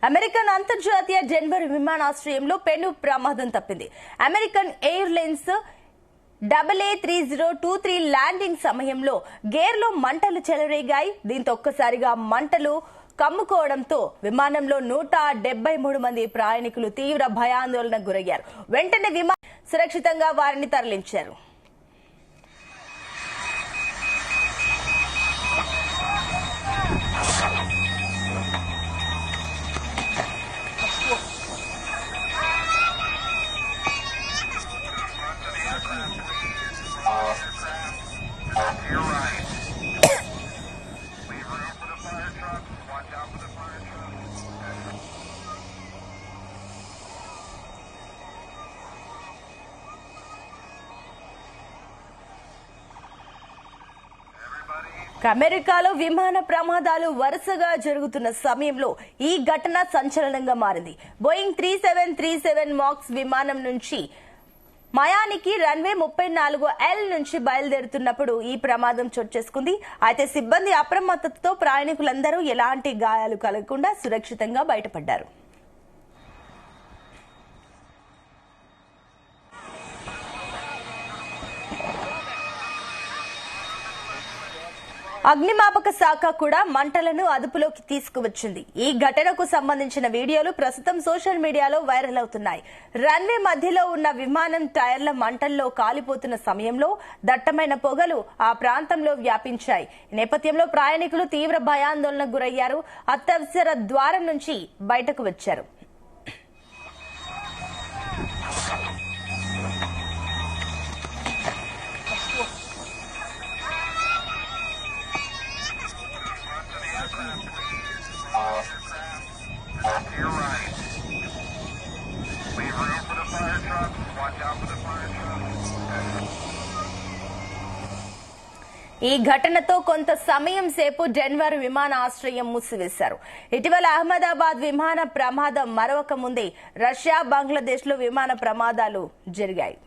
American అంతర్జాతీయ Denver విమానాశ్రయంలో పెను ప్రమాదం తప్పింది. అమెరికన్ ఎయిర్లైన్స్ AA3023 ల్యాండింగ్ సమయంలో గేర్లో మంటలు చెలరేగాయి. దీంతో ఒక్కసారిగా మంటలు కమ్ముకోవడంతో విమానంలో 173 మంది ప్రయాణికులు తీవ్ర భయాందోళనకు గురయ్యారు. వెంటనే విమానం సురక్షితంగా వారిని తరలించారు. అమెరికాలో విమాన ప్రమాదాలు వరుసగా జరుగుతున్న సమయంలో ఈ ఘటన సంచలనంగా మారింది. బోయింగ్ 3737 మాక్స్ విమానం నుంచి మయానికి రన్వే 34L నుంచి బయలుదేరుతున్నప్పుడు ఈ ప్రమాదం చోటు చేసుకుంది. అయితే సిబ్బంది అప్రమత్తతతో ప్రయాణికులందరూ ఎలాంటి గాయాలు కలగకుండా సురక్షితంగా బయటపడ్డారు. అగ్నిమాపక శాఖ కూడా మంటలను అదుపులోకి తీసుకువచ్చింది. ఈ ఘటనకు సంబంధించిన వీడియోలు ప్రస్తుతం సోషల్ మీడియాలో వైరల్ అవుతున్నాయి. రన్వే మధ్యలో ఉన్న విమానం టైర్ల మంటల్లో కాలిపోతున్న సమయంలో దట్టమైన పొగలు ఆ ప్రాంతంలో వ్యాపించాయి. ఈ నేపథ్యంలో ప్రయాణికులు తీవ్ర భయాందోళనకు గురయ్యారు. అత్యవసర ద్వారం నుంచి బయటకు వచ్చారు. ఈ ఘటనతో కొంత సమయం సేపు డెన్వర్ విమానాశ్రయం మూసివేశారు. ఇటీవల అహ్మదాబాద్ విమాన ప్రమాదం మరొక ముందే రష్యా, బంగ్లాదేశ్ లో విమాన ప్రమాదాలు జరిగాయి.